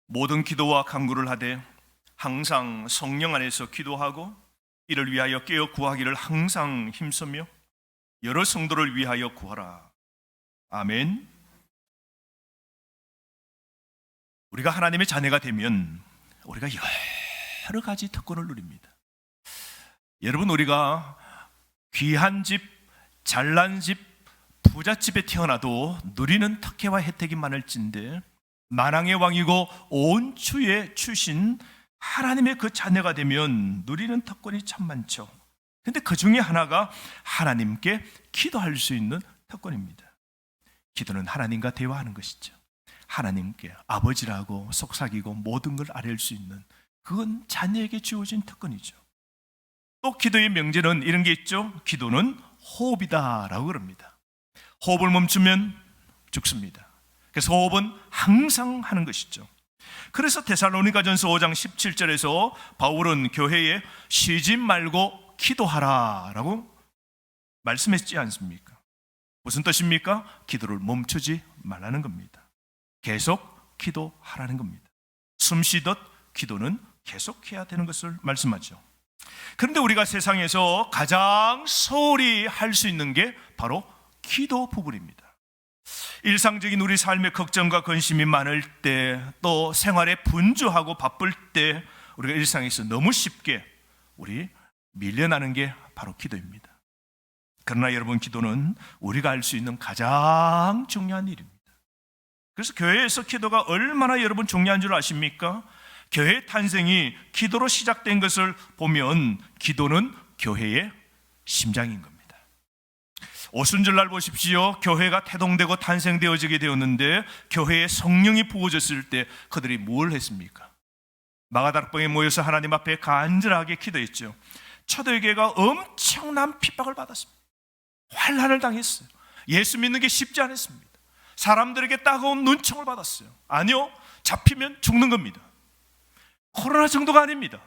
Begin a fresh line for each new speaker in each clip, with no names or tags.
모든 기도와 간구를 하되 항상 성령 안에서 기도하고 이를 위하여 깨어 구하기를 항상 힘쓰며 여러 성도를 위하여 구하라. 아멘. 우리가 하나님의 자녀가 되면 우리가 여러 가지 특권을 누립니다. 여러분, 우리가 귀한 집, 잘난 집, 부잣집에 태어나도 누리는 특혜와 혜택이 많을진데 만왕의 왕이고 온 주의 주신 하나님의 그 자녀가 되면 누리는 특권이 참 많죠. 그런데 그 중에 하나가 하나님께 기도할 수 있는 특권입니다. 기도는 하나님과 대화하는 것이죠. 하나님께 아버지라고 속삭이고 모든 걸 아뢰을 수 있는, 그건 자녀에게 주어진 특권이죠. 또 기도의 명제는 이런 게 있죠. 기도는 호흡이다라고 그럽니다. 호흡을 멈추면 죽습니다. 그래서 호흡은 항상 하는 것이죠. 그래서 데살로니가전서 5장 17절에서 바울은 교회에 쉬지 말고 기도하라라고 말씀했지 않습니까? 무슨 뜻입니까? 기도를 멈추지 말라는 겁니다. 계속 기도하라는 겁니다. 숨 쉬듯 기도는 계속해야 되는 것을 말씀하죠. 그런데 우리가 세상에서 가장 소홀히 할 수 있는 게 바로 기도 부분입니다. 일상적인 우리 삶의 걱정과 근심이 많을 때, 또 생활에 분주하고 바쁠 때 우리가 일상에서 너무 쉽게 우리 밀려나는 게 바로 기도입니다. 그러나 여러분, 기도는 우리가 할 수 있는 가장 중요한 일입니다. 그래서 교회에서 기도가 얼마나 여러분 중요한 줄 아십니까? 교회의 탄생이 기도로 시작된 것을 보면 기도는 교회의 심장인 겁니다. 오순절날 보십시오. 교회가 태동되고 탄생되어지게 되었는데 교회에 성령이 부어졌을 때 그들이 뭘 했습니까? 마가다락방에 모여서 하나님 앞에 간절하게 기도했죠. 초대교회가 엄청난 핍박을 받았습니다. 환난을 당했어요. 예수 믿는 게 쉽지 않았습니다. 사람들에게 따가운 눈총을 받았어요. 아니요, 잡히면 죽는 겁니다. 코로나 정도가 아닙니다.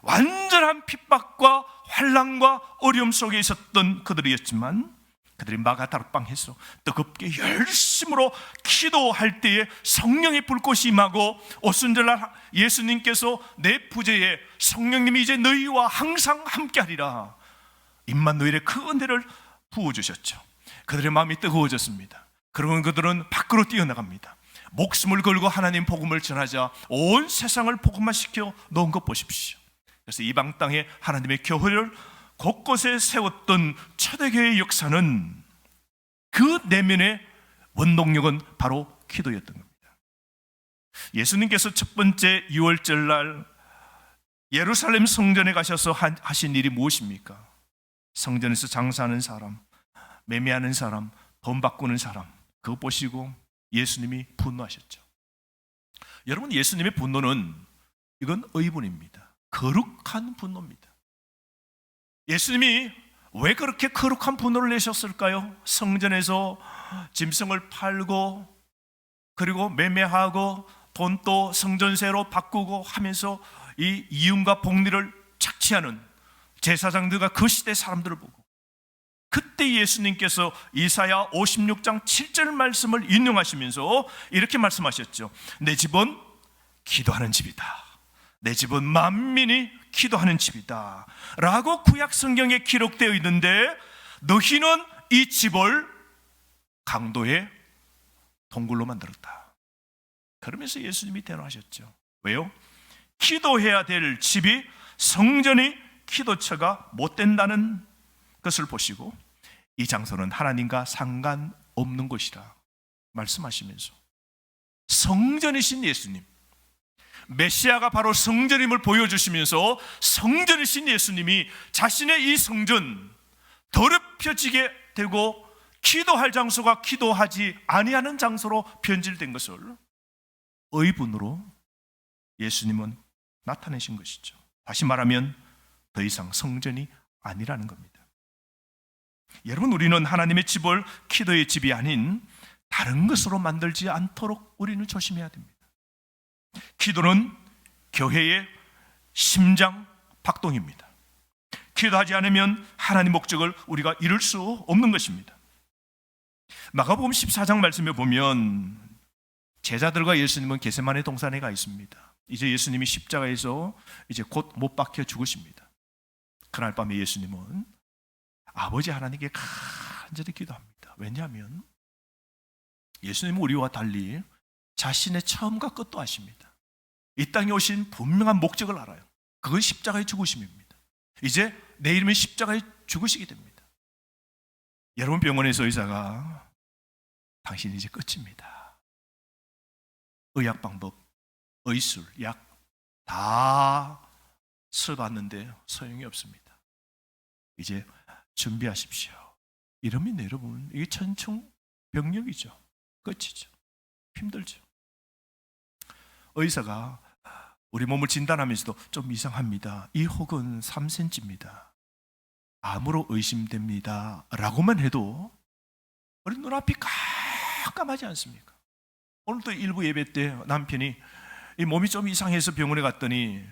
완전한 핍박과 환난과 어려움 속에 있었던 그들이었지만, 그들이 마가다락방에서 뜨겁게 열심으로 기도할 때에 성령의 불꽃이 임하고, 오순절날 예수님께서 내 부재에 성령님이 이제 너희와 항상 함께하리라, 임마누엘의 그 은혜를 부어주셨죠. 그들의 마음이 뜨거워졌습니다. 그러면 그들은 밖으로 뛰어나갑니다. 목숨을 걸고 하나님 복음을 전하자 온 세상을 복음화시켜 놓은 것 보십시오. 그래서 이방 땅에 하나님의 교회를 곳곳에 세웠던 초대교회의 역사는, 그 내면의 원동력은 바로 기도였던 겁니다. 예수님께서 첫 번째 유월절날 예루살렘 성전에 가셔서 하신 일이 무엇입니까? 성전에서 장사하는 사람, 매매하는 사람, 돈 바꾸는 사람, 그거 보시고 예수님이 분노하셨죠. 여러분, 예수님의 분노는 이건 의분입니다. 거룩한 분노입니다. 예수님이 왜 그렇게 거룩한 분노를 내셨을까요? 성전에서 짐승을 팔고 그리고 매매하고 돈 또 성전세로 바꾸고 하면서 이 이윤과 복리를 착취하는 제사장들과 그 시대 사람들을 보고, 그때 예수님께서 이사야 56장 7절 말씀을 인용하시면서 이렇게 말씀하셨죠. 내 집은 기도하는 집이다. 내 집은 만민이 기도하는 집이다 라고 구약 성경에 기록되어 있는데, 너희는 이 집을 강도의 동굴로 만들었다. 그러면서 예수님이 대노하셨죠. 왜요? 기도해야 될 집이, 성전이 기도처가 못 된다는 것을 보시고 이 장소는 하나님과 상관없는 곳이라 말씀하시면서, 성전이신 예수님, 메시아가 바로 성전임을 보여주시면서 성전이신 예수님이 자신의 이 성전 더럽혀지게 되고 기도할 장소가 기도하지 아니하는 장소로 변질된 것을 의분으로 예수님은 나타내신 것이죠. 다시 말하면 더 이상 성전이 아니라는 겁니다. 여러분, 우리는 하나님의 집을 기도의 집이 아닌 다른 것으로 만들지 않도록 우리는 조심해야 됩니다. 기도는 교회의 심장 박동입니다. 기도하지 않으면 하나님의 목적을 우리가 이룰 수 없는 것입니다. 마가복음 14장 말씀에 보면 제자들과 예수님은 겟세마네 동산에 가 있습니다. 이제 예수님이 십자가에서 이제 곧 못 박혀 죽으십니다. 그날 밤에 예수님은 아버지 하나님께 간절히 기도합니다. 왜냐하면 예수님은 우리와 달리 자신의 처음과 끝도 아십니다. 이 땅에 오신 분명한 목적을 알아요. 그건 십자가의 죽으심입니다. 이제 내일이면 십자가에 죽으시게 됩니다. 여러분, 병원에서 의사가 당신 이제 끝입니다. 의학 방법, 의술, 약 다 써봤는데 소용이 없습니다. 이제 준비하십시오. 이러면 여러분, 이게 천청병력이죠. 끝이죠. 힘들죠. 의사가 우리 몸을 진단하면서도 좀 이상합니다. 이 혹은 3cm입니다. 암으로 의심됩니다. 라고만 해도 우리 눈앞이 깜깜하지 않습니까? 오늘도 일부 예배 때 남편이 이 몸이 좀 이상해서 병원에 갔더니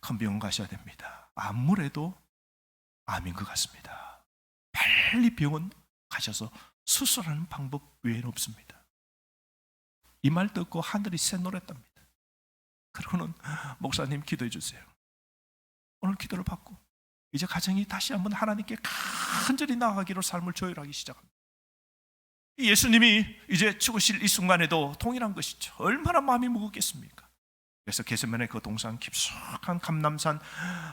큰 병원 가셔야 됩니다. 아무래도 암인 것 같습니다. 빨리 병원 가셔서 수술하는 방법 외에는 없습니다. 이 말 듣고 하늘이 샛노랬답니다. 그러고는 목사님 기도해 주세요. 오늘 기도를 받고 이제 가정이 다시 한번 하나님께 간절히 나아가기로 삶을 조율하기 시작합니다. 예수님이 이제 죽으실 이 순간에도 동일한 것이죠. 얼마나 마음이 무겁겠습니까? 그래서 겟세마네 그 동산 깊숙한 감람산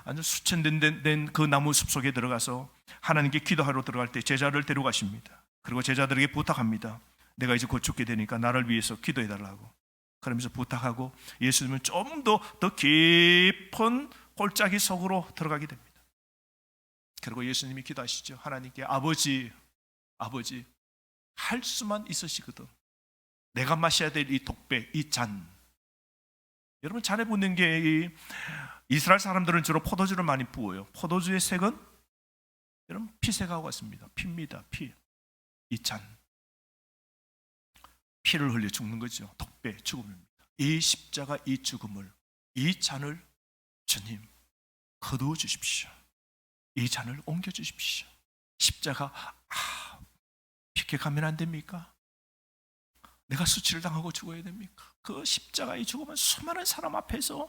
아주 수천 된 그 나무 숲 속에 들어가서 하나님께 기도하러 들어갈 때 제자를 데려가십니다. 그리고 제자들에게 부탁합니다. 내가 이제 곧 죽게 되니까 나를 위해서 기도해 달라고. 그러면서 부탁하고 예수님은 좀 더 깊은 골짜기 속으로 들어가게 됩니다. 그리고 예수님이 기도하시죠. 하나님께 아버지 할 수만 있으시거든. 내가 마셔야 될 이 독배, 이 잔. 여러분, 잔에 붓는 게 이스라엘 사람들은 주로 포도주를 많이 부어요. 포도주의 색은 여러분 피색하고 같습니다. 피입니다. 피. 이 잔. 피를 흘려 죽는 거죠. 독배, 죽음입니다. 이 십자가, 이 죽음을, 이 잔을 주님 거두어 주십시오. 이 잔을 옮겨 주십시오. 십자가 피게 가면 안 됩니까? 내가 수치를 당하고 죽어야 됩니까? 그 십자가의 죽음은 수많은 사람 앞에서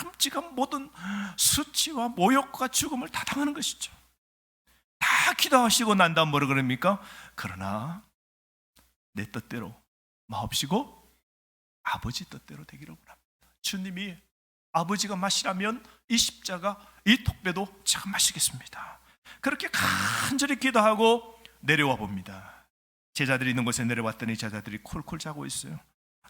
끔찍한 모든 수치와 모욕과 죽음을 다 당하는 것이죠. 다 기도하시고 난 다음 뭐라 그럽니까? 그러나 내 뜻대로 마옵시고 아버지 뜻대로 되기를 원합니다. 주님이 아버지가 마시라면 이 십자가, 이 독배도 제가 마시겠습니다. 그렇게 간절히 기도하고 내려와 봅니다. 제자들이 있는 곳에 내려왔더니 제자들이 콜콜 자고 있어요.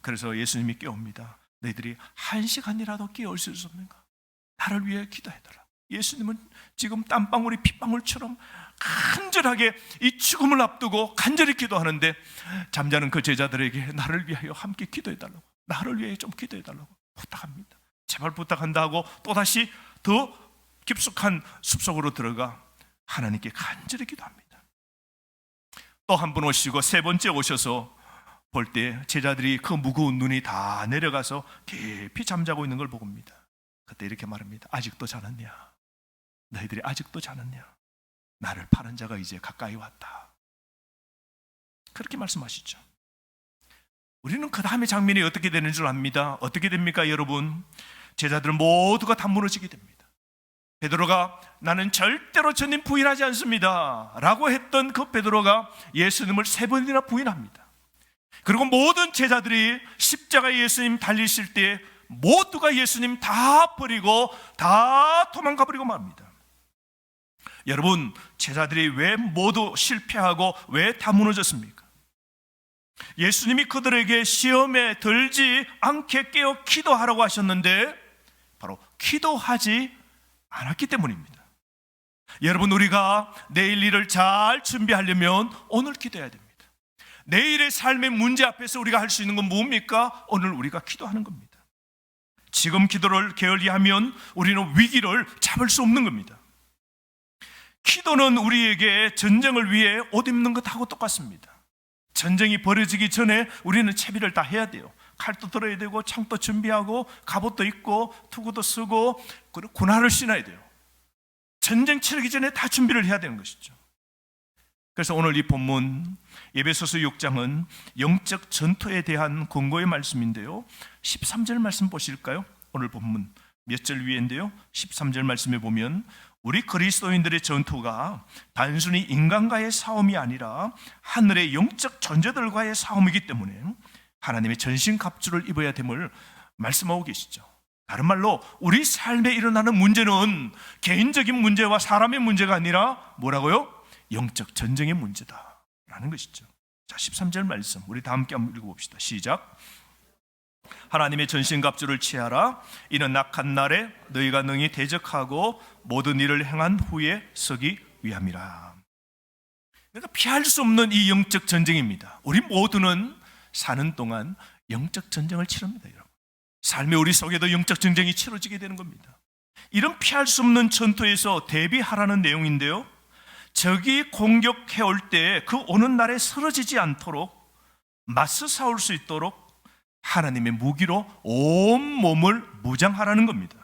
그래서 예수님이 깨웁니다. 너희들이 1시간이라도 깨울 수 없는가? 나를 위해 기도해달라. 예수님은 지금 땀방울이 핏방울처럼 간절하게 이 죽음을 앞두고 간절히 기도하는데 잠자는 그 제자들에게 나를 위하여 함께 기도해달라고, 나를 위해 좀 기도해달라고 부탁합니다. 제발 부탁한다 하고 또다시 더 깊숙한 숲속으로 들어가 하나님께 간절히 기도합니다. 또 한 번 오시고 세 번째 오셔서 볼 때 제자들이 그 무거운 눈이 다 내려가서 깊이 잠자고 있는 걸 보겁니다. 그때 이렇게 말합니다. 아직도 자느냐? 너희들이 아직도 자느냐? 나를 파는 자가 이제 가까이 왔다. 그렇게 말씀하시죠. 우리는 그 다음의 장면이 어떻게 되는 줄 압니다. 어떻게 됩니까, 여러분? 제자들은 모두가 다 무너지게 됩니다. 베드로가 나는 절대로 주님 부인하지 않습니다 라고 했던 그 베드로가 예수님을 3번이나 부인합니다. 그리고 모든 제자들이 십자가에 예수님 달리실 때 모두가 예수님 다 버리고 다 도망가 버리고 맙니다. 여러분, 제자들이 왜 모두 실패하고 왜 다 무너졌습니까? 예수님이 그들에게 시험에 들지 않게 깨어 기도하라고 하셨는데 바로 기도하지 않았기 때문입니다. 여러분, 우리가 내일 일을 잘 준비하려면 오늘 기도해야 됩니다. 내일의 삶의 문제 앞에서 우리가 할 수 있는 건 뭡니까? 오늘 우리가 기도하는 겁니다. 지금 기도를 게을리하면 우리는 위기를 잡을 수 없는 겁니다. 기도는 우리에게 전쟁을 위해 옷 입는 것하고 똑같습니다. 전쟁이 벌어지기 전에 우리는 채비를 다 해야 돼요. 칼도 들어야 되고 창도 준비하고 갑옷도 입고 투구도 쓰고 그리고 군화를 신어야 돼요. 전쟁 치르기 전에 다 준비를 해야 되는 것이죠. 그래서 오늘 이 본문 에베소서 6장은 영적 전투에 대한 권고의 말씀인데요, 13절 말씀 보실까요? 오늘 본문 몇 절 위인데요, 13절 말씀에 보면 우리 그리스도인들의 전투가 단순히 인간과의 싸움이 아니라 하늘의 영적 존재들과의 싸움이기 때문에 하나님의 전신갑주를 입어야 됨을 말씀하고 계시죠. 다른 말로 우리 삶에 일어나는 문제는 개인적인 문제와 사람의 문제가 아니라 뭐라고요? 영적 전쟁의 문제다라는 것이죠. 자, 13절 말씀 우리 다 함께 한번 읽어봅시다. 시작. 하나님의 전신갑주를 취하라. 이는 악한 날에 너희가 능히 대적하고 모든 일을 행한 후에 서기 위함이라. 그러니까 피할 수 없는 이 영적 전쟁입니다. 우리 모두는 사는 동안 영적 전쟁을 치릅니다, 여러분. 삶의 우리 속에도 영적 전쟁이 치러지게 되는 겁니다. 이런 피할 수 없는 전투에서 대비하라는 내용인데요, 적이 공격해 올 때 그 오는 날에 쓰러지지 않도록 맞서 싸울 수 있도록 하나님의 무기로 온 몸을 무장하라는 겁니다.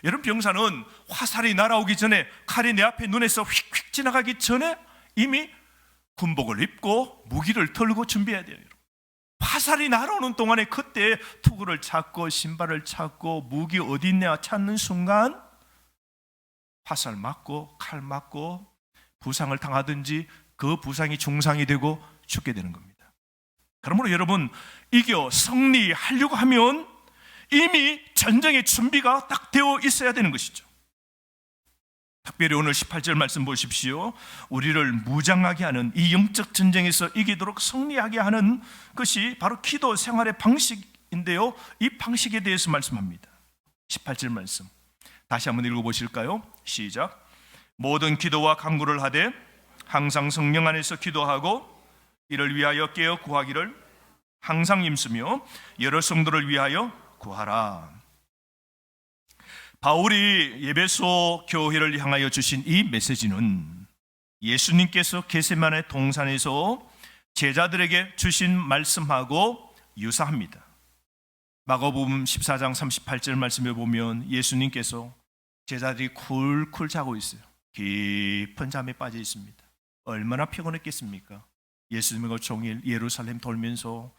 여러분, 병사는 화살이 날아오기 전에, 칼이 내 앞에 눈에서 휙휙 지나가기 전에 이미 군복을 입고 무기를 털고 준비해야 돼요. 화살이 날아오는 동안에 그때 투구를 찾고 신발을 찾고 무기 어디 있냐 찾는 순간 화살 맞고 칼 맞고 부상을 당하든지 그 부상이 중상이 되고 죽게 되는 겁니다. 그러므로 여러분, 이겨 승리하려고 하면 이미 전쟁의 준비가 딱 되어 있어야 되는 것이죠. 특별히 오늘 18절 말씀 보십시오. 우리를 무장하게 하는 이 영적 전쟁에서 이기도록 승리하게 하는 것이 바로 기도 생활의 방식인데요, 이 방식에 대해서 말씀합니다. 18절 말씀 다시 한번 읽어보실까요? 시작. 모든 기도와 간구를 하되 항상 성령 안에서 기도하고 이를 위하여 깨어 구하기를 항상 힘쓰며 여러 성도를 위하여 구하라. 바울이 에베소 교회를 향하여 주신 이 메시지는 예수님께서 겟세마네 동산에서 제자들에게 주신 말씀하고 유사합니다. 마가복음 14장 38절 말씀에 보면 예수님께서 제자들이 쿨쿨 자고 있어요. 깊은 잠에 빠져 있습니다. 얼마나 피곤했겠습니까? 예수님과 종일 예루살렘 돌면서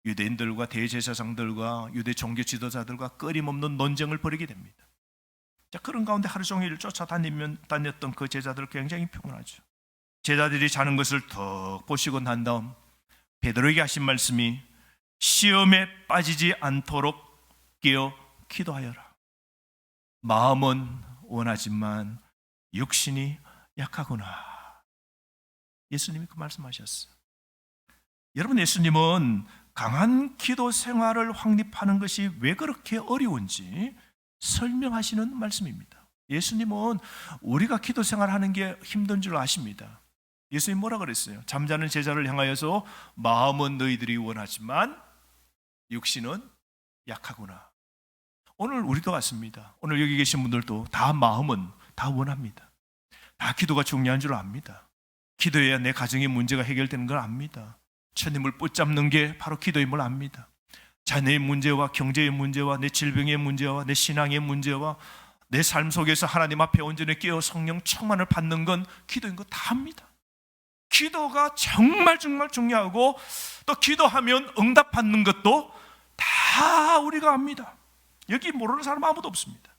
유대인들과 대제사장들과 유대 종교 지도자들과 끊임없는 논쟁을 벌이게 됩니다. 자, 그런 가운데 하루 종일 쫓아다녔던 그 제자들 굉장히 피곤하죠. 제자들이 자는 것을 턱 보시고 난 다음 베드로에게 하신 말씀이 시험에 빠지지 않도록 깨어 기도하여라. 마음은 원하지만 육신이 약하구나. 예수님이 그 말씀하셨어요. 여러분, 예수님은 강한 기도 생활을 확립하는 것이 왜 그렇게 어려운지 설명하시는 말씀입니다. 예수님은 우리가 기도 생활하는 게 힘든 줄 아십니다. 예수님 뭐라 그랬어요? 잠자는 제자를 향하여서 마음은 너희들이 원하지만 육신은 약하구나. 오늘 우리도 같습니다. 오늘 여기 계신 분들도 다 마음은 다 원합니다. 다 기도가 중요한 줄 압니다. 기도해야 내 가정의 문제가 해결되는 걸 압니다. 주님을 붙잡는 게 바로 기도임을 압니다. 자녀의 문제와 경제의 문제와 내 질병의 문제와 내 신앙의 문제와 내 삶 속에서 하나님 앞에 온전히 깨어 성령 충만을 받는 건 기도인 거 다 압니다. 기도가 정말 중요하고 또 기도하면 응답받는 것도 다 우리가 압니다. 여기 모르는 사람 아무도 없습니다.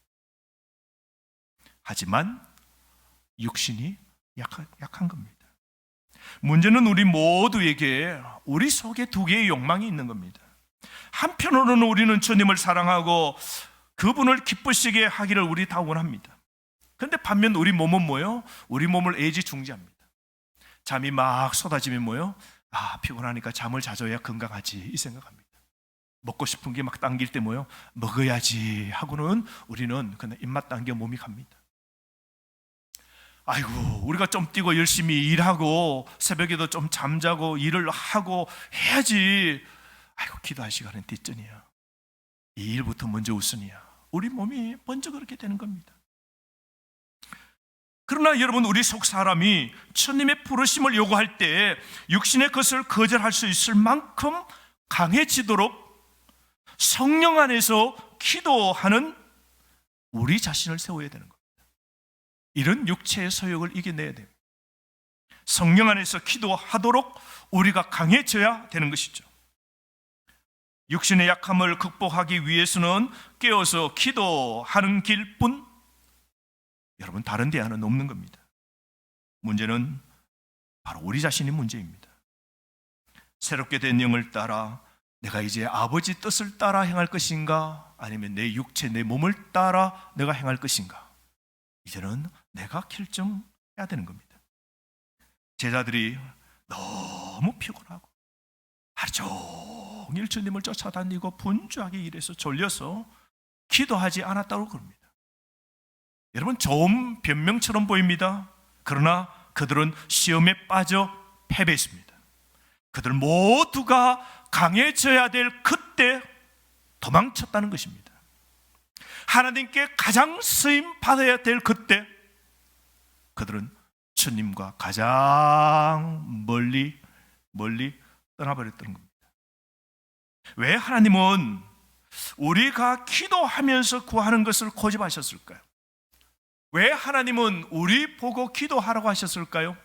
하지만 육신이 약한 겁니다. 문제는 우리 모두에게 우리 속에 두 개의 욕망이 있는 겁니다. 한편으로는 우리는 주님을 사랑하고 그분을 기쁘시게 하기를 우리 다 원합니다. 그런데 반면 우리 몸은 뭐예요? 우리 몸을 애지중지합니다. 잠이 막 쏟아지면 뭐예요? 피곤하니까 잠을 자줘야 건강하지 이 생각합니다. 먹고 싶은 게 막 당길 때 뭐예요? 먹어야지 하고는 우리는 그냥 입맛 당겨 몸이 갑니다. 아이고, 우리가 좀 뛰고 열심히 일하고 새벽에도 좀 잠자고 일을 하고 해야지. 아이고, 기도할 시간은 뒷전이야. 이 일부터 먼저 우선이야. 우리 몸이 먼저 그렇게 되는 겁니다. 그러나 여러분, 우리 속 사람이 주님의 부르심을 요구할 때 육신의 것을 거절할 수 있을 만큼 강해지도록 성령 안에서 기도하는 우리 자신을 세워야 되는 겁니다. 이런 육체의 소욕을 이겨내야 돼요. 성령 안에서 기도하도록 우리가 강해져야 되는 것이죠. 육신의 약함을 극복하기 위해서는 깨어서 기도하는 길뿐, 여러분, 다른 대안은 없는 겁니다. 문제는 바로 우리 자신이 문제입니다. 새롭게 된 영을 따라 내가 이제 아버지 뜻을 따라 행할 것인가, 아니면 내 육체, 내 몸을 따라 내가 행할 것인가, 이제는 내가 결정해야 되는 겁니다. 제자들이 너무 피곤하고 하루 종일 주님을 쫓아다니고 분주하게 일해서 졸려서 기도하지 않았다고 그럽니다. 여러분, 좋은 변명처럼 보입니다. 그러나 그들은 시험에 빠져 패배했습니다. 그들 모두가 강해져야 될 그때 도망쳤다는 것입니다. 하나님께 가장 쓰임 받아야 될 그때 그들은 주님과 가장 멀리 떠나버렸던 겁니다. 왜 하나님은 우리가 기도하면서 구하는 것을 고집하셨을까요? 왜 하나님은 우리 보고 기도하라고 하셨을까요?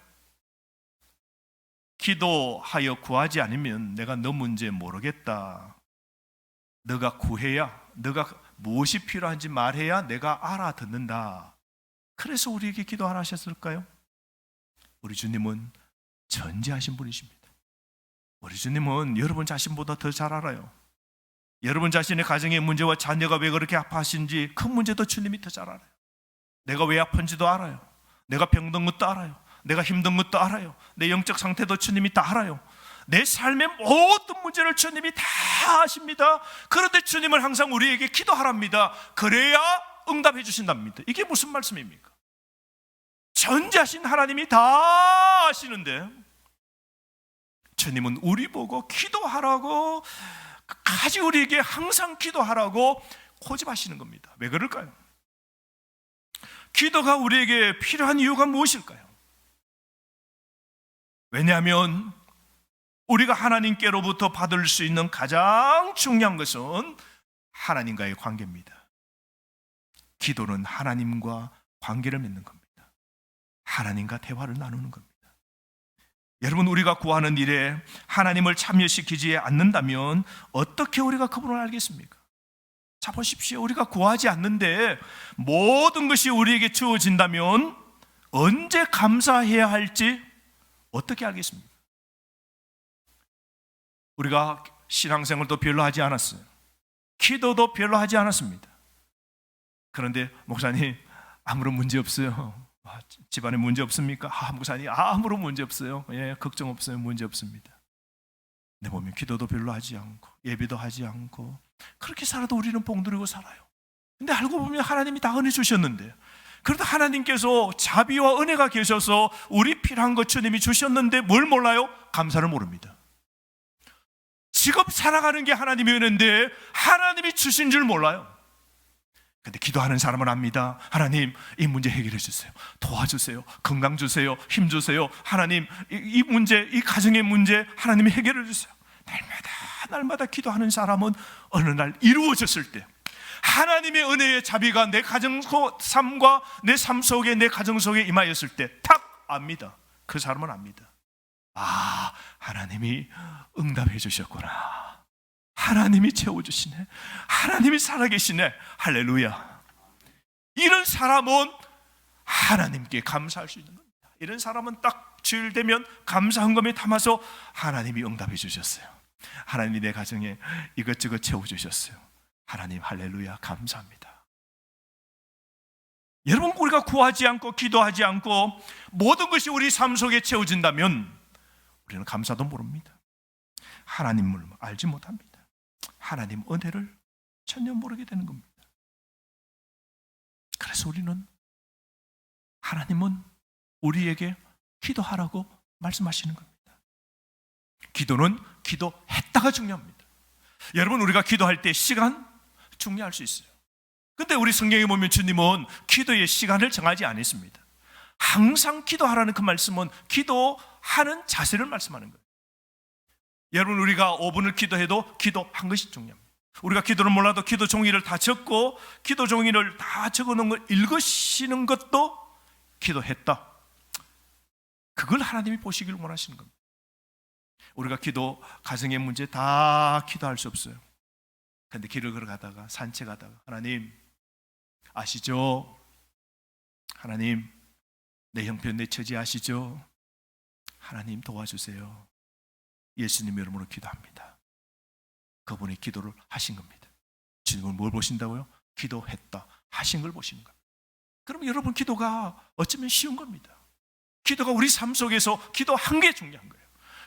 기도하여 구하지 않으면 내가 너 문제 모르겠다, 너가 구해야, 너가 무엇이 필요한지 말해야 내가 알아듣는다, 그래서 우리에게 기도하라 하셨을까요? 우리 주님은 전지하신 분이십니다. 우리 주님은 여러분 자신보다 더 잘 알아요. 여러분 자신의 가정의 문제와 자녀가 왜 그렇게 아파하신지 그 문제도 주님이 더 잘 알아요. 내가 왜 아픈지도 알아요. 내가 병든 것도 알아요. 내가 힘든 것도 알아요. 내 영적 상태도 주님이 다 알아요. 내 삶의 모든 문제를 주님이 다 아십니다. 그런데 주님은 항상 우리에게 기도하랍니다. 그래야 응답해 주신답니다. 이게 무슨 말씀입니까? 전지하신 하나님이 다 아시는데 주님은 우리 보고 기도하라고, 끝까지 우리에게 항상 기도하라고 고집하시는 겁니다. 왜 그럴까요? 기도가 우리에게 필요한 이유가 무엇일까요? 왜냐하면 우리가 하나님께로부터 받을 수 있는 가장 중요한 것은 하나님과의 관계입니다. 기도는 하나님과 관계를 맺는 겁니다. 하나님과 대화를 나누는 겁니다. 여러분, 우리가 구하는 일에 하나님을 참여시키지 않는다면 어떻게 우리가 그분을 알겠습니까? 자, 보십시오. 우리가 구하지 않는데 모든 것이 우리에게 주어진다면 언제 감사해야 할지 어떻게 알겠습니까? 우리가 신앙생활도 별로 하지 않았어요. 기도도 별로 하지 않았습니다. 그런데 목사님, 아무런 문제 없어요. 집안에 문제 없습니까? 목사님, 아무런 문제 없어요. 예, 걱정 없어요. 문제 없습니다. 내 몸에 기도도 별로 하지 않고 예배도 하지 않고 그렇게 살아도 우리는 봉두리고 살아요. 근데 알고 보면 하나님이 다 은혜 주셨는데, 그래도 하나님께서 자비와 은혜가 계셔서 우리 필요한 것 주님이 주셨는데 뭘 몰라요? 감사를 모릅니다. 지금 살아가는 게 하나님의 은혜인데 하나님이 주신 줄 몰라요. 근데 기도하는 사람은 압니다. 하나님, 이 문제 해결해 주세요. 도와주세요. 건강 주세요. 힘 주세요. 하나님, 이 문제, 이 가정의 문제 하나님이 해결해 주세요. 날마다 기도하는 사람은 어느 날 이루어졌을 때 하나님의 은혜의 자비가 내 가정 삶과 내 삶 속에, 내 가정 속에 임하였을 때 탁 압니다. 그 사람은 압니다. 하나님이 응답해 주셨구나. 하나님이 채워주시네. 하나님이 살아계시네. 할렐루야. 이런 사람은 하나님께 감사할 수 있는 겁니다. 이런 사람은 딱 주일 되면 감사 헌금에 담아서 하나님이 응답해 주셨어요. 하나님이 내 가정에 이것저것 채워주셨어요. 하나님, 할렐루야, 감사합니다. 여러분, 우리가 구하지 않고 기도하지 않고 모든 것이 우리 삶 속에 채워진다면 우리는 감사도 모릅니다. 하나님을 알지 못합니다. 하나님 은혜를 전혀 모르게 되는 겁니다. 그래서 우리는, 하나님은 우리에게 기도하라고 말씀하시는 겁니다. 기도는 기도했다가 중요합니다. 여러분, 우리가 기도할 때 시간 중요할 수 있어요. 근데 우리 성경에 보면 주님은 기도의 시간을 정하지 않았습니다. 항상 기도하라는 그 말씀은 기도하는 자세를 말씀하는 거예요. 여러분, 우리가 5분을 기도해도 기도한 것이 중요합니다. 우리가 기도를 몰라도 기도 종이를 다 적고 기도 종이를 다 적어놓은 걸 읽으시는 것도 기도했다, 그걸 하나님이 보시길 원하시는 겁니다. 우리가 기도, 가정의 문제 다 기도할 수 없어요. 그런데 길을 걸어가다가, 산책하다가, 하나님 아시죠? 하나님 내 형편, 내 처지 아시죠? 하나님 도와주세요. 예수님 이름으로 기도합니다. 그분이 기도를 하신 겁니다. 주님은 뭘 보신다고요? 기도했다 하신 걸 보시는 겁니다. 그럼 여러분, 기도가 어쩌면 쉬운 겁니다. 기도가 우리 삶 속에서 기도한 게 중요한 거예요.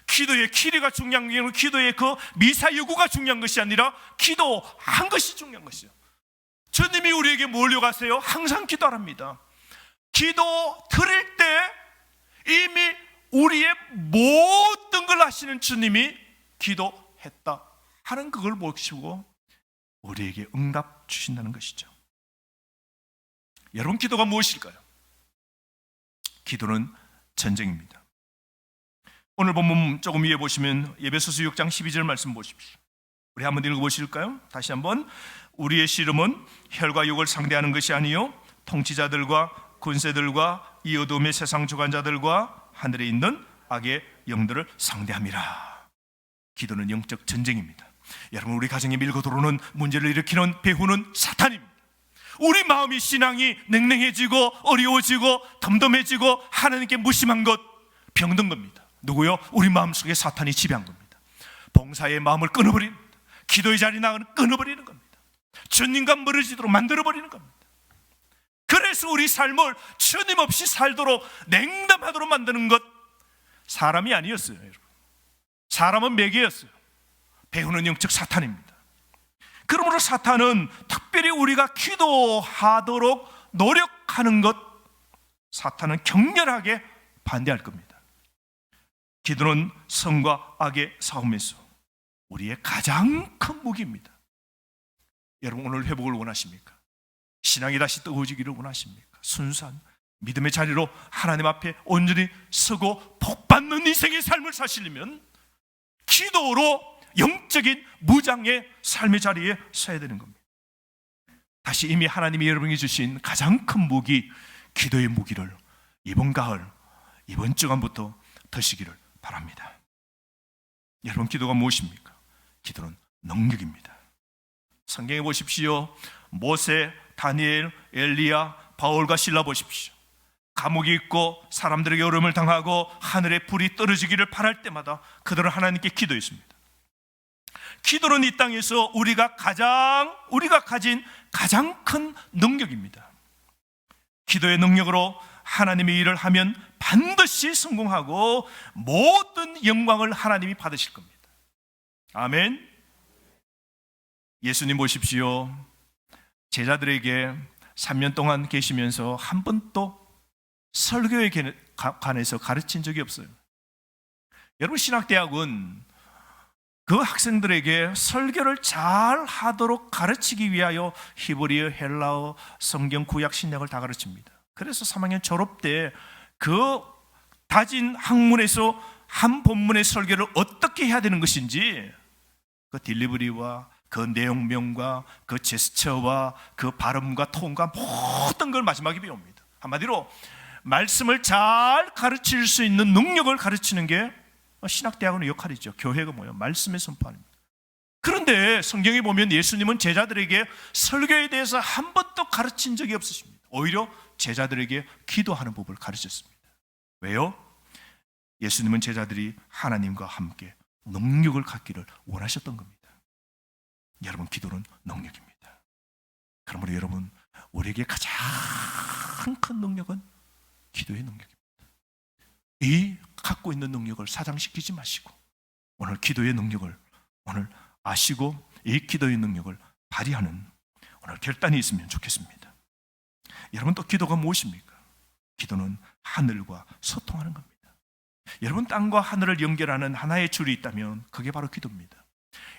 기도의 길이가 중요한 게 아니라 기도의 그 미사 여구가 중요한 것이 아니라 기도한 것이 중요한 것이죠. 주님이 우리에게 뭘 요구하세요? 항상 기도하랍니다. 기도 드릴 때 이미 우리의 모든 걸 아시는 주님이 기도했다 하는 그걸 보시고 우리에게 응답 주신다는 것이죠. 여러분, 기도가 무엇일까요? 기도는 전쟁입니다. 오늘 본문 조금 위에 보시면 에베소서 6장 12절 말씀 보십시오. 우리 한번 읽어보실까요? 다시 한번. 우리의 씨름은 혈과 육을 상대하는 것이 아니요 통치자들과 군세들과 이 어둠의 세상 주관자들과 하늘에 있는 악의 영들을 상대함이라. 기도는 영적 전쟁입니다. 여러분, 우리 가정에 밀고 들어오는 문제를 일으키는 배후는 사탄입니다. 우리 마음이, 신앙이 냉랭해지고 어려워지고 덤덤해지고 하나님께 무심한 것, 병든 겁니다. 누구요? 우리 마음속에 사탄이 지배한 겁니다. 봉사의 마음을 끊어버리는 겁니다. 기도의 자리 나가는 끊어버리는 겁니다. 주님과 멀어지도록 만들어버리는 겁니다. 그래서 우리 삶을 주님 없이 살도록 냉담하도록 만드는 것, 사람이 아니었어요. 여러분, 사람은 매개였어요. 배우는 영적 사탄입니다. 그러므로 사탄은 특별히 우리가 기도하도록 노력하는 것, 사탄은 격렬하게 반대할 겁니다. 기도는 성과 악의 싸움에서 우리의 가장 큰 무기입니다. 여러분, 오늘 회복을 원하십니까? 신앙이 다시 뜨거워지기를 원하십니까? 순수한 믿음의 자리로 하나님 앞에 온전히 서고 복받는 인생의 삶을 사시려면 기도로 영적인 무장의 삶의 자리에 서야 되는 겁니다. 다시 이미 하나님이 여러분에게 주신 가장 큰 무기, 기도의 무기를 이번 가을, 이번 주간부터 드시기를 바랍니다. 여러분, 기도가 무엇입니까? 기도는 능력입니다. 성경에 보십시오. 모세, 다니엘, 엘리야, 바울과 실라 보십시오. 감옥이 있고 사람들에게 어려움을 당하고 하늘에 불이 떨어지기를 바랄 때마다 그들은 하나님께 기도했습니다. 기도는 이 땅에서 우리가 가진 가장 큰 능력입니다. 기도의 능력으로 하나님의 일을 하면 반드시 성공하고 모든 영광을 하나님이 받으실 겁니다. 아멘. 예수님 보십시오. 제자들에게 3년 동안 계시면서 한 번도 설교에 관해서 가르친 적이 없어요. 여러분, 신학대학은 그 학생들에게 설교를 잘 하도록 가르치기 위하여 히브리어, 헬라어, 성경, 구약, 신약을 다 가르칩니다. 그래서 3학년 졸업 때 그 다진 학문에서 한 본문의 설교를 어떻게 해야 되는 것인지 그 딜리버리와 그 내용명과 그 제스처와 그 발음과 톤과 모든 걸 마지막에 배웁니다. 한마디로 말씀을 잘 가르칠 수 있는 능력을 가르치는 게 신학대학원의 역할이죠. 교회가 뭐예요? 말씀의 선포입니다. 그런데 성경에 보면 예수님은 제자들에게 설교에 대해서 한 번도 가르친 적이 없으십니다. 오히려 제자들에게 기도하는 법을 가르쳤습니다. 왜요? 예수님은 제자들이 하나님과 함께 능력을 갖기를 원하셨던 겁니다. 여러분, 기도는 능력입니다. 그러므로 여러분, 우리에게 가장 큰 능력은 기도의 능력입니다. 이 갖고 있는 능력을 사장시키지 마시고 오늘 기도의 능력을 오늘 아시고 이 기도의 능력을 발휘하는 오늘 결단이 있으면 좋겠습니다. 여러분, 또 기도가 무엇입니까? 기도는 하늘과 소통하는 겁니다. 여러분, 땅과 하늘을 연결하는 하나의 줄이 있다면 그게 바로 기도입니다.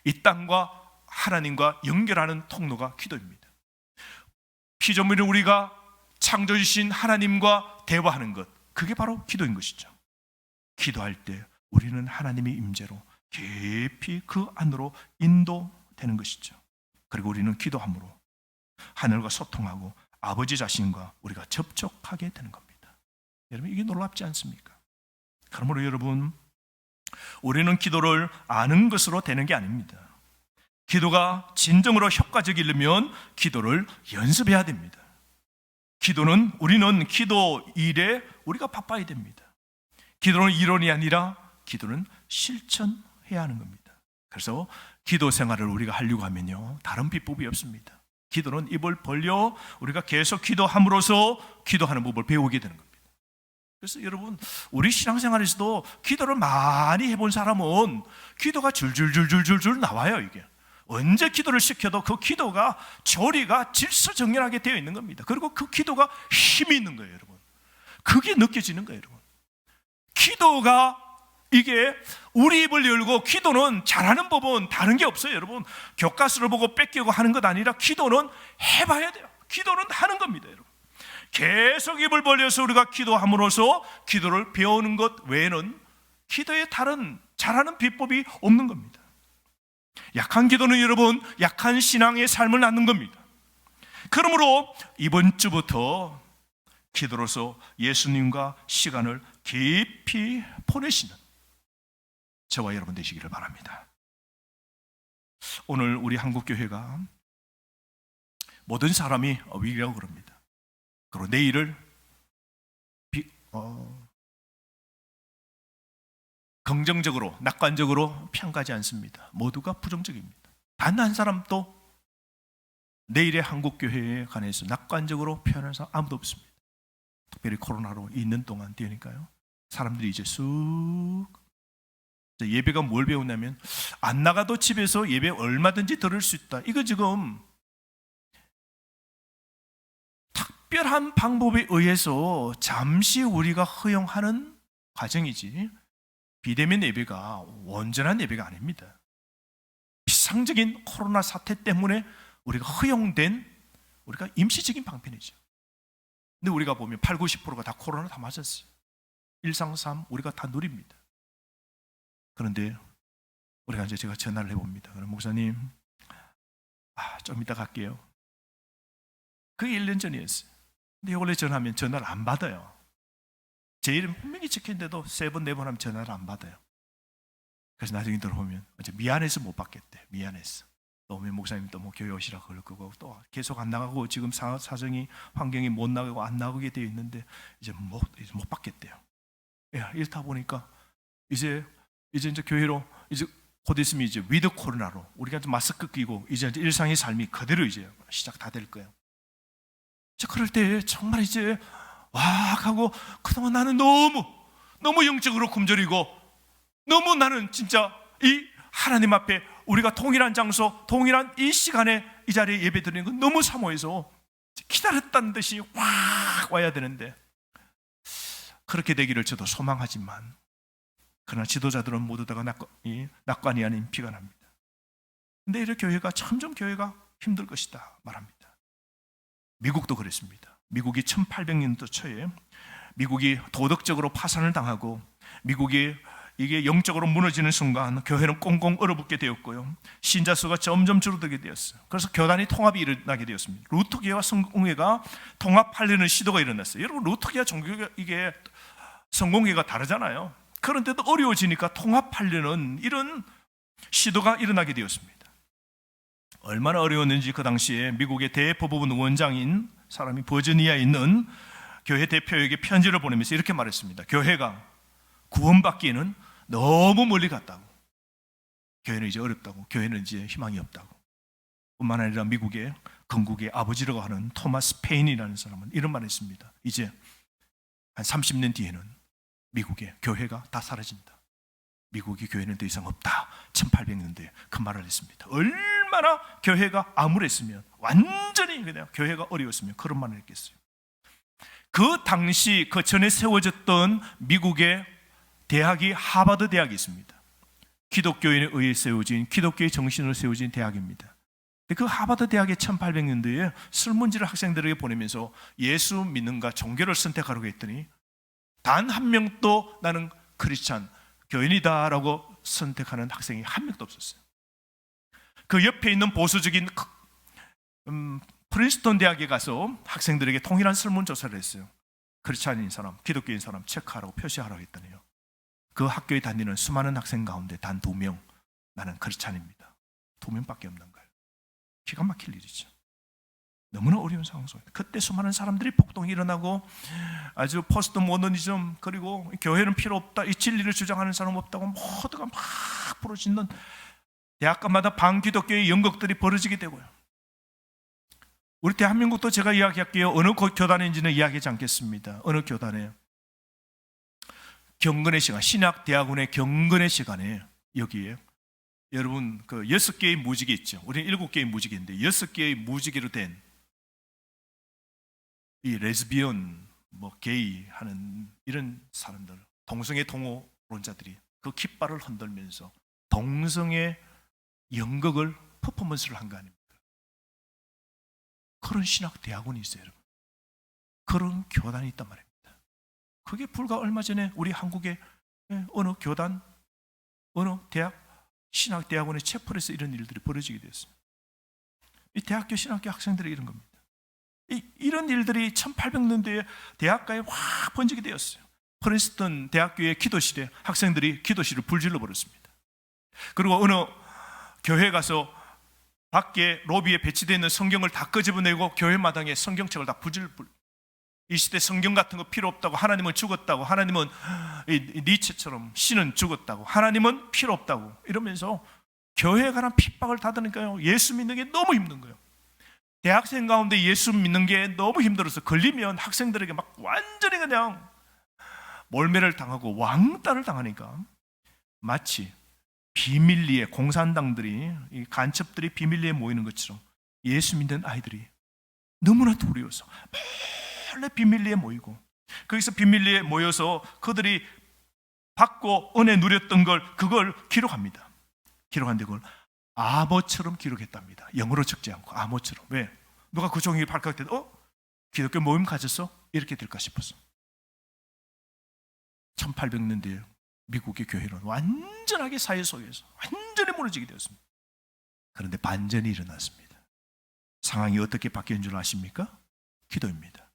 이 땅과 하나님과 연결하는 통로가 기도입니다. 피조물을 우리가 창조주신 하나님과 대화하는 것, 그게 바로 기도인 것이죠. 기도할 때 우리는 하나님의 임재로 깊이 그 안으로 인도되는 것이죠. 그리고 우리는 기도함으로 하늘과 소통하고 아버지 자신과 우리가 접촉하게 되는 겁니다. 여러분, 이게 놀랍지 않습니까? 그러므로 여러분, 우리는 기도를 아는 것으로 되는 게 아닙니다. 기도가 진정으로 효과적이려면 기도를 연습해야 됩니다. 우리는 기도 일에 우리가 바빠야 됩니다. 기도는 이론이 아니라 기도는 실천해야 하는 겁니다. 그래서 기도 생활을 우리가 하려고 하면요, 다른 비법이 없습니다. 기도는 입을 벌려 우리가 계속 기도함으로써 기도하는 법을 배우게 되는 겁니다. 그래서 여러분, 우리 신앙생활에서도 기도를 많이 해본 사람은 기도가 줄줄줄줄줄 나와요. 이게 언제 기도를 시켜도 그 기도가 조리가 질서정연하게 되어 있는 겁니다. 그리고 그 기도가 힘이 있는 거예요, 여러분. 그게 느껴지는 거예요, 여러분. 기도가 이게 우리 입을 열고, 기도는 잘하는 법은 다른 게 없어요, 여러분. 교과서를 보고 뺏기고 하는 것 아니라 기도는 해봐야 돼요. 기도는 하는 겁니다, 여러분. 계속 입을 벌려서 우리가 기도함으로써 기도를 배우는 것 외에는 기도에 다른 잘하는 비법이 없는 겁니다. 약한 기도는 여러분, 약한 신앙의 삶을 낳는 겁니다. 그러므로 이번 주부터 기도로서 예수님과 시간을 깊이 보내시는 저와 여러분 되시기를 바랍니다. 오늘 우리 한국교회가 모든 사람이 위기라고 그럽니다. 그리고 내일을 긍정적으로, 낙관적으로 평가하지 않습니다. 모두가 부정적입니다. 단 한 사람도 내일의 한국교회에 관해서 낙관적으로 표현하는 사람 아무도 없습니다. 특별히 코로나로 있는 동안 되니까요. 사람들이 이제 쑥, 예배가 뭘 배우냐면 안 나가도 집에서 예배 얼마든지 들을 수 있다. 이거 지금 특별한 방법에 의해서 잠시 우리가 허용하는 과정이지, 비대면 예배가 온전한 예배가 아닙니다. 비상적인 코로나 사태 때문에 우리가 허용된, 우리가 임시적인 방편이죠. 근데 우리가 보면 80~90%가 다 코로나 다 맞았어요. 일상삼 우리가 다 누립니다. 그런데 우리가 이제 제가 전화를 해봅니다. 그럼 목사님, 좀 이따 갈게요. 그게 1년 전이었어요. 근데 원래 전화하면 전화를 안 받아요. 제 이름 분명히 적혀있는데도 3번, 4번 하면 전화를 안 받아요. 그래서 나중에 들어보면 이제 미안해서 못 받겠대. 미안해서. 또 목사님 또 뭐 교회 오시라고 그럴 거고, 또 계속 안 나가고 지금 사정이, 환경이 못 나가고 안 나오게 되어 있는데 이제 못 받겠대요. 야, 이렇다 보니까 이제 교회로 이제 곧 있으면 이제 위드 코로나로 우리가 좀 마스크 끼고 이제 일상의 삶이 그대로 이제 시작 다 될 거예요. 그럴 때 정말 이제 와 하고, 그동안 나는 너무 영적으로 굶주리고, 너무 나는 진짜 이 하나님 앞에 우리가 동일한 장소, 동일한 이 시간에 이 자리에 예배 드리는 건 너무 사모해서 기다렸다는 듯이 확 와야 되는데, 그렇게 되기를 저도 소망하지만, 그러나 지도자들은 모두 다가 낙관이 아닌 비관합니다. 근데 이런 교회가 점점 교회가 힘들 것이다 말합니다. 미국도 그랬습니다. 미국이 1800년도 초에 미국이 도덕적으로 파산을 당하고 미국이 이게 영적으로 무너지는 순간 교회는 꽁꽁 얼어붙게 되었고요. 신자 수가 점점 줄어들게 되었어요. 그래서 교단이 통합이 일어나게 되었습니다. 루터교회와 성공회가 통합하려는 시도가 일어났어요. 여러분, 루터교회와 종교가 이게 성공회가 다르잖아요. 그런데도 어려워지니까 통합하려는 이런 시도가 일어나게 되었습니다. 얼마나 어려웠는지 그 당시에 미국의 대법원 원장인 사람이 버지니아에 있는 교회 대표에게 편지를 보내면서 이렇게 말했습니다. 교회가 구원받기에는 너무 멀리 갔다고. 교회는 이제 어렵다고. 교회는 이제 희망이 없다고. 뿐만 아니라 미국의 건국의 아버지라고 하는 토마스 페인이라는 사람은 이런 말을 했습니다. 이제 한 30년 뒤에는 미국의 교회가 다 사라진다. 미국의 교회는 더 이상 없다. 1800년대에 그 말을 했습니다. 얼마나 교회가 암울했으면, 완전히 그냥 교회가 어려웠으면 그런 말을 했겠어요. 그 당시 그 전에 세워졌던 미국의 대학이 하버드 대학이 있습니다. 기독교인에 의해 세워진, 기독교의 정신으로 세워진 대학입니다. 그 하버드 대학의 1800년도에 설문지를 학생들에게 보내면서 예수 믿는가 종교를 선택하라고 했더니 단 한 명도 나는 크리스찬 교인이다라고 선택하는 학생이 한 명도 없었어요. 그 옆에 있는 보수적인 프린스턴 대학에 가서 학생들에게 통일한 설문조사를 했어요. 크리스찬인 사람, 기독교인 사람 체크하라고, 표시하라고 했더니요, 그 학교에 다니는 수많은 학생 가운데 단 2명, 나는 크리스찬입니다. 2명밖에 없는 거예요. 기가 막힐 일이죠. 너무나 어려운 상황 속에 그때 수많은 사람들이 폭동이 일어나고 아주 포스트 모더니즘, 그리고 교회는 필요 없다, 이 진리를 주장하는 사람 없다고 모두가 막 부르짖는 대학가마다 반기독교의 연극들이 벌어지게 되고요. 우리 대한민국도 제가 이야기할게요. 어느 교단인지는 이야기하지 않겠습니다. 어느 교단에 경건의 시간, 신학대학원의 경건의 시간에 여기에 여러분 그 6개의 무지개 있죠. 우리는 7개의 무지개인데 6개의 무지개로 된 이 레즈비언, 게이 하는 이런 사람들, 동성애 동호론자들이 그 깃발을 흔들면서 동성애 연극을 퍼포먼스를 한 거 아닙니까? 그런 신학대학원이 있어요, 여러분. 그런 교단이 있단 말입니다. 그게 불과 얼마 전에 우리 한국의 어느 교단, 어느 대학, 신학대학원의 채플에서 이런 일들이 벌어지게 됐습니다. 이 대학교, 신학교 학생들이 이런 겁니다. 이런 일들이 1800년대에 대학가에 확 번지게 되었어요. 프린스턴 대학교의 기도실에 학생들이 기도실을 불질러 버렸습니다. 그리고 어느 교회 가서 밖에 로비에 배치되어 있는 성경을 다 끄집어내고 교회 마당에 성경책을 다 이 시대 성경 같은 거 필요 없다고, 하나님은 죽었다고, 하나님은 니체처럼 신은 죽었다고, 하나님은 필요 없다고 이러면서 교회에 관한 핍박을 받으니까요, 예수 믿는 게 너무 힘든 거예요. 대학생 가운데 예수 믿는 게 너무 힘들어서 걸리면 학생들에게 막 완전히 그냥 몰매를 당하고 왕따를 당하니까 마치 비밀리에 공산당들이, 이 간첩들이 비밀리에 모이는 것처럼 예수 믿는 아이들이 너무나 두려워서 몰래 비밀리에 모이고, 거기서 비밀리에 모여서 그들이 받고 은혜 누렸던 그걸 기록합니다. 기록한데 그걸 암호처럼 기록했답니다. 영어로 적지 않고 암호처럼. 왜? 누가 그 종이 발각돼도 기독교 모임 가졌어? 이렇게 될까 싶어서. 1800년대에 미국의 교회는 완전하게 사회 속에서 완전히 무너지게 되었습니다. 그런데 반전이 일어났습니다. 상황이 어떻게 바뀐 줄 아십니까? 기도입니다.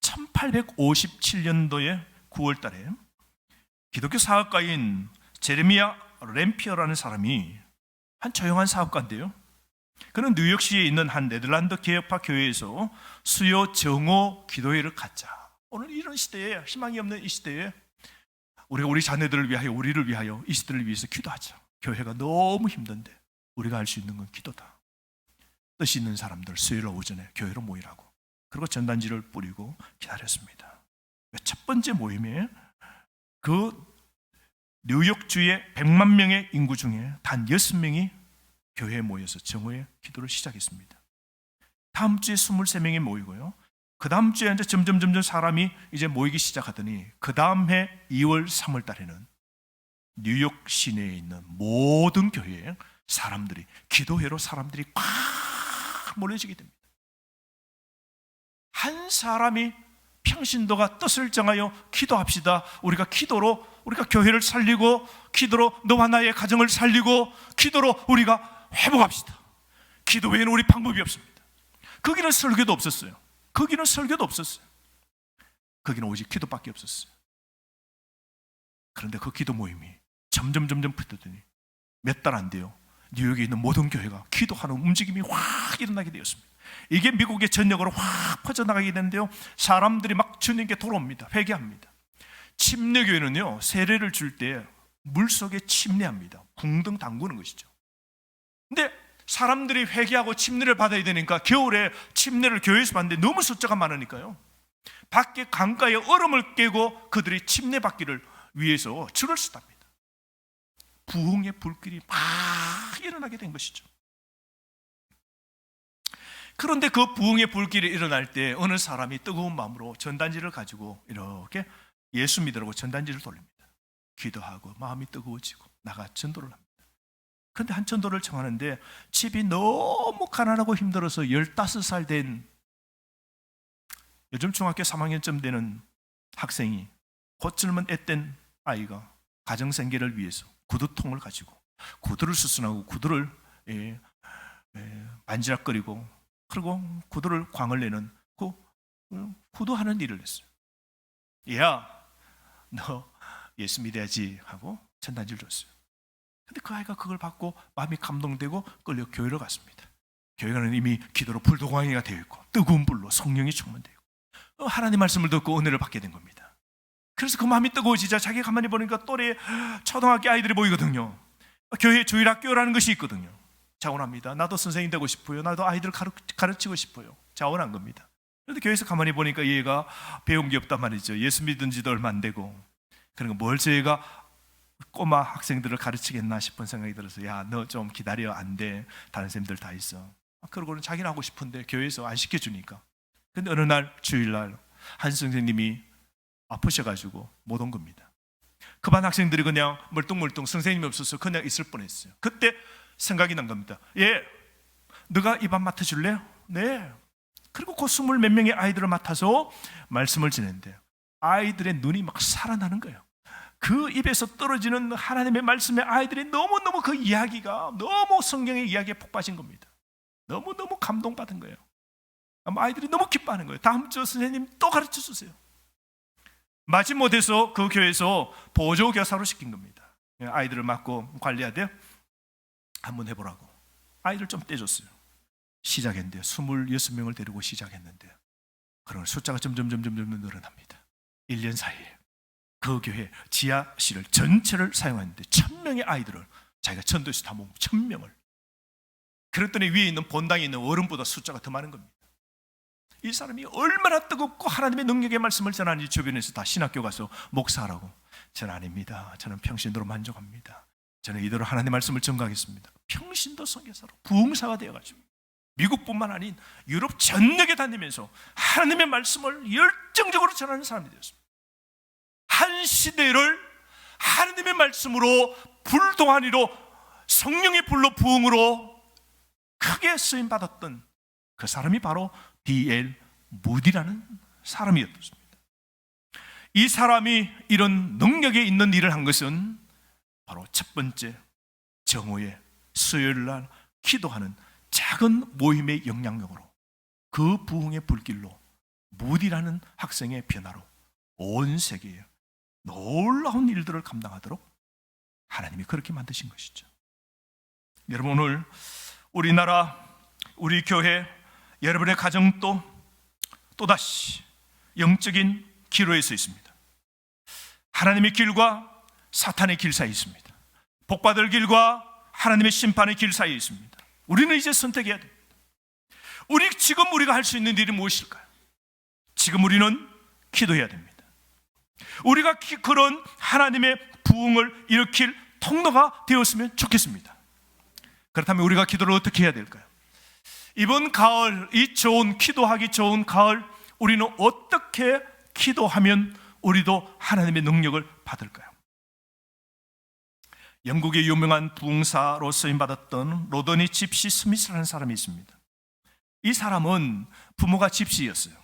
1857년도에 9월 달에 기독교 사학가인 제레미야 램피어라는 사람이, 한 조용한 사업가인데요, 그는 뉴욕시에 있는 한 네덜란드 개혁파 교회에서 수요 정오 기도회를 갖자. 오늘 이런 시대에, 희망이 없는 이 시대에 우리가 우리 자녀들을 위하여, 우리를 위하여, 이 시대를 위해서 기도하자. 교회가 너무 힘든데 우리가 할 수 있는 건 기도다. 뜻 있는 사람들 수요일 오전에 교회로 모이라고. 그리고 전단지를 뿌리고 기다렸습니다. 첫 번째 모임에 그 뉴욕주의 100만 명의 인구 중에 단 6명이 교회에 모여서 정오의 기도를 시작했습니다. 다음 주에 23명이 모이고요. 그 다음 주에 이제 점점 사람이 이제 모이기 시작하더니 그 다음 해 2월, 3월 달에는 뉴욕 시내에 있는 모든 교회에 사람들이, 기도회로 사람들이 꽉 몰려지게 됩니다. 한 사람이 평신도가 뜻을 정하여 기도합시다. 우리가 기도로 우리가 교회를 살리고, 기도로 너와 나의 가정을 살리고, 기도로 우리가 회복합시다. 기도 외에는 우리 방법이 없습니다. 거기는 설교도 없었어요. 거기는 설교도 없었어요. 거기는 오직 기도밖에 없었어요. 그런데 그 기도 모임이 점점 붙더니 몇 달 안 돼요. 뉴욕에 있는 모든 교회가 기도하는 움직임이 확 일어나게 되었습니다. 이게 미국의 전역으로 확 퍼져나가게 되는데요, 사람들이 막 주님께 돌아옵니다. 회개합니다. 침례교회는요, 세례를 줄 때 물속에 침례합니다. 궁등 담그는 것이죠. 근데 사람들이 회개하고 침례를 받아야 되니까 겨울에 침례를 교회에서 받는데 너무 숫자가 많으니까요, 밖에 강가에 얼음을 깨고 그들이 침례 받기를 위해서 줄을 섰답니다. 부흥의 불길이 막 일어나게 된 것이죠. 그런데 그 부흥의 불길이 일어날 때 어느 사람이 뜨거운 마음으로 전단지를 가지고 이렇게 예수 믿으라고 전단지를 돌립니다. 기도하고 마음이 뜨거워지고 나가 전도를 합니다. 그런데 한 전도를 청하는데 집이 너무 가난하고 힘들어서 15살 된, 요즘 중학교 3학년쯤 되는 학생이, 곧 젊은 앳된 아이가 가정생계를 위해서 구두통을 가지고 구두를 수선하고 구두를 반지락거리고, 그리고 구두를 광을 내는 그 구두하는 일을 했어요. 야, 너 예수 믿어야지 하고 전단지를 줬어요. 근데 그 아이가 그걸 받고 마음이 감동되고 끌려 교회로 갔습니다. 교회 가는 이미 기도로 불도광이가 되어 있고 뜨거운 불로 성령이 충만되어 있고 하나님 말씀을 듣고 은혜를 받게 된 겁니다. 그래서 그 마음이 뜨거워지자 자기가 가만히 보니까 또래 초등학교 아이들이 보이거든요. 교회 주일학교라는 것이 있거든요. 자원합니다. 나도 선생님 되고 싶어요. 나도 아이들 가르치고 싶어요. 자원한 겁니다. 그런데 교회에서 가만히 보니까 얘가 배운 게 없단 말이죠. 예수 믿은 지도 얼마 안 되고, 그러니까 뭘 저희가 꼬마 학생들을 가르치겠나 싶은 생각이 들어서, 야, 너 좀 기다려. 안 돼. 다른 선생님들 다 있어. 그러고는 자기는 하고 싶은데 교회에서 안 시켜주니까. 근데 어느 날 주일날 한 선생님이 아프셔가지고 못 온 겁니다. 그 반 학생들이 그냥 멀뚱멀뚱 선생님이 없어서 그냥 있을 뻔했어요. 그때 생각이 난 겁니다. 예, 너가 이 반 맡아줄래요? 네. 그리고 그 20몇 명의 아이들을 맡아서 말씀을 전했는데요, 아이들의 눈이 막 살아나는 거예요. 그 입에서 떨어지는 하나님의 말씀에 아이들이 너무너무 그 이야기가 너무 성경의 이야기에 푹 빠진 겁니다. 너무너무 감동받은 거예요. 아이들이 너무 기뻐하는 거예요. 다음 주 선생님 또 가르쳐 주세요. 마지못해서 그 교회에서 보조교사로 시킨 겁니다. 아이들을 맡고 관리하되 한번 해보라고 아이를 좀 떼줬어요. 시작했는데요, 26명을 데리고 시작했는데요, 그런 숫자가 점점 늘어납니다. 1년 사이에 그 교회 지하실을 전체를 사용했는데 1000명의 아이들을 자기가 전도에서 다 모으고 1000명을. 그랬더니 위에 있는 본당에 있는 어른보다 숫자가 더 많은 겁니다. 이 사람이 얼마나 뜨겁고 하나님의 능력의 말씀을 전하는지 주변에서 다 신학교 가서 목사하라고. 저는 아닙니다. 저는 평신도로 만족합니다. 저는 이대로 하나님의 말씀을 전가하겠습니다. 평신도 선교사로 부흥사가 되어가지고 미국뿐만 아닌 유럽 전역에 다니면서 하나님의 말씀을 열정적으로 전하는 사람이 되었습니다. 한 시대를 하나님의 말씀으로, 불동안이로, 성령의 불로, 부흥으로 크게 쓰임받았던 그 사람이 바로 D.L. 무디라는 사람이었습니다. 이 사람이 이런 능력에 있는 일을 한 것은 바로 첫 번째, 정오에 수요일날 기도하는 작은 모임의 영향력으로, 그 부흥의 불길로, 무디라는 학생의 변화로 온 세계에 놀라운 일들을 감당하도록 하나님이 그렇게 만드신 것이죠. 여러분, 오늘 우리나라, 우리 교회, 여러분의 가정도 또다시 영적인 기로에 서 있습니다. 하나님의 길과 사탄의 길 사이에 있습니다. 복받을 길과 하나님의 심판의 길 사이에 있습니다. 우리는 이제 선택해야 됩니다. 지금 우리가 할 수 있는 일이 무엇일까요? 지금 우리는 기도해야 됩니다. 우리가 그런 하나님의 부흥을 일으킬 통로가 되었으면 좋겠습니다. 그렇다면 우리가 기도를 어떻게 해야 될까요? 이번 가을, 이 좋은, 기도하기 좋은 가을, 우리는 어떻게 기도하면 우리도 하나님의 능력을 받을까요? 영국의 유명한 부흥사로 쓰임받았던 로더니 집시 스미스라는 사람이 있습니다. 이 사람은 부모가 집시였어요.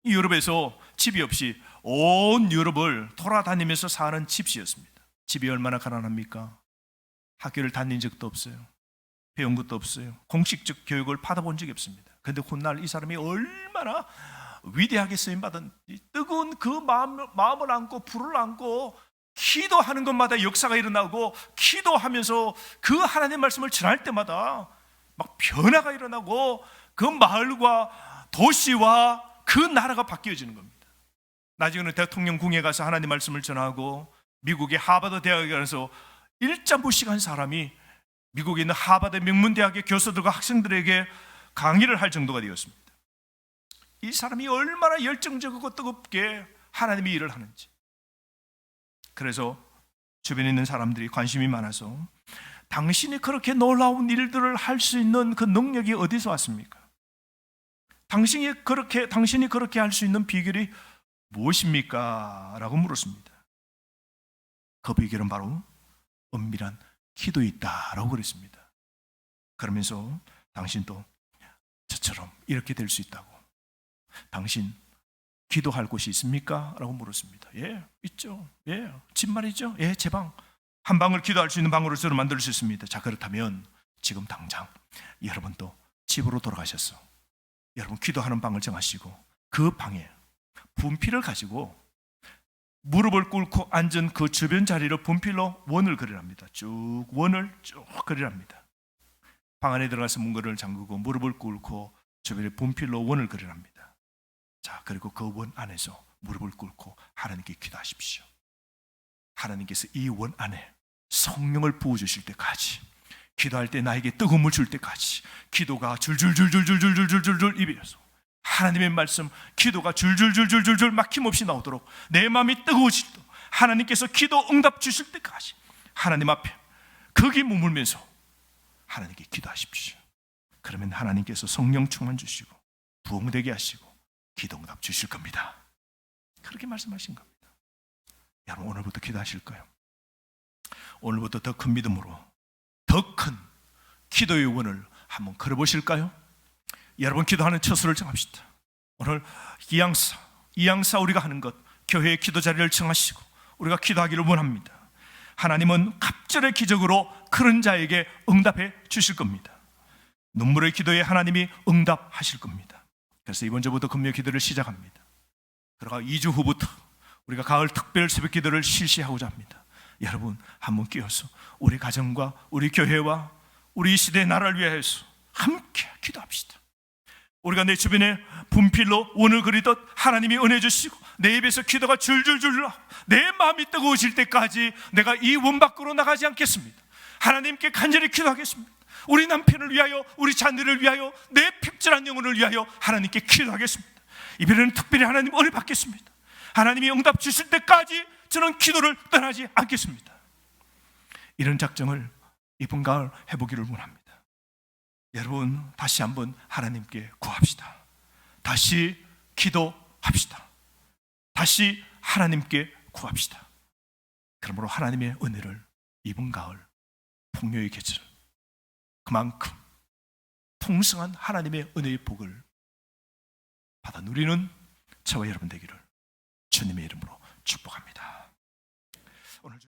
유럽에서 집이 없이 온 유럽을 돌아다니면서 사는 집시였습니다. 집이 얼마나 가난합니까? 학교를 다닌 적도 없어요. 배운 것도 없어요. 공식적 교육을 받아본 적이 없습니다. 그런데 훗날 이 사람이 얼마나 위대하게 쓰임받은, 뜨거운 그 마음을 안고 불을 안고 기도하는 것마다 역사가 일어나고, 기도하면서 그 하나님의 말씀을 전할 때마다 막 변화가 일어나고 그 마을과 도시와 그 나라가 바뀌어지는 겁니다. 나중에는 대통령궁에 가서 하나님 말씀을 전하고, 미국의 하버드 대학에 가서 일자무식한 사람이 미국에 있는 하버드 명문대학의 교수들과 학생들에게 강의를 할 정도가 되었습니다. 이 사람이 얼마나 열정적이고 뜨겁게 하나님의 일을 하는지. 그래서 주변에 있는 사람들이 관심이 많아서, 당신이 그렇게 놀라운 일들을 할 수 있는 그 능력이 어디서 왔습니까? 당신이 그렇게 할 수 있는 비결이 무엇입니까? 라고 물었습니다. 그 비결은 바로 은밀한 기도에 있다라고 그랬습니다. 그러면서 당신도 저처럼 이렇게 될 수 있다고. 당신 기도할 곳이 있습니까? 라고 물었습니다. 예, 있죠. 예, 집 말이죠. 예, 제 방. 한 방을 기도할 수 있는 방으로 저는 만들 수 있습니다. 자, 그렇다면 지금 당장 여러분도 집으로 돌아가셔서 여러분 기도하는 방을 정하시고, 그 방에 분필을 가지고 무릎을 꿇고 앉은 그 주변 자리로 분필로 원을 그리랍니다. 쭉 원을 쭉 그리랍니다. 방 안에 들어가서 문고리를 잠그고 무릎을 꿇고 주변에 분필로 원을 그리랍니다. 자, 그리고 그 원 안에서 무릎을 꿇고 하나님께 기도하십시오. 하나님께서 이 원 안에 성령을 부어주실 때까지, 기도할 때 나에게 뜨거움을 줄 때까지 기도가 줄줄줄줄줄줄줄줄줄 입에서 하나님의 말씀, 기도가 줄줄줄줄줄줄 막힘없이 나오도록 내 마음이 뜨거워질 때 하나님께서 기도 응답 주실 때까지 하나님 앞에 거기 머물면서 하나님께 기도하십시오. 그러면 하나님께서 성령 충만 주시고 부흥되게 하시고 기도 응답 주실 겁니다. 그렇게 말씀하신 겁니다. 여러분, 오늘부터 기도하실까요? 오늘부터 더 큰 믿음으로 더 큰 기도의 원을 한번 걸어보실까요? 여러분, 기도하는 처소를 정합시다. 오늘 이양사 우리가 하는 것, 교회의 기도 자리를 정하시고 우리가 기도하기를 원합니다. 하나님은 갑절의 기적으로 그런 자에게 응답해 주실 겁니다. 눈물의 기도에 하나님이 응답하실 겁니다. 그래서 이번 주부터 금요 기도를 시작합니다. 그러가 2주 후부터 우리가 가을 특별 새벽 기도를 실시하고자 합니다. 여러분, 한번 끼어서 우리 가정과 우리 교회와 우리 시대의 나라를 위하여서 함께 기도합시다. 우리가 내 주변에 분필로 원을 그리듯 하나님이 은혜 주시고 내 입에서 기도가 줄줄줄 나고 내 마음이 뜨거워질 때까지 내가 이 원 밖으로 나가지 않겠습니다. 하나님께 간절히 기도하겠습니다. 우리 남편을 위하여, 우리 자녀를 위하여, 내 핍절한 영혼을 위하여 하나님께 기도하겠습니다. 이번에는 특별히 하나님 은혜 받겠습니다. 하나님이 응답 주실 때까지 저는 기도를 떠나지 않겠습니다. 이런 작정을 이번 가을 해보기를 원합니다. 여러분, 다시 한번 하나님께 구합시다. 다시 기도합시다. 다시 하나님께 구합시다. 그러므로 하나님의 은혜를 이번 가을 풍요의 계절, 그만큼 풍성한 하나님의 은혜의 복을 받아 누리는 저와 여러분 되기를 주님의 이름으로 축복합니다. 오늘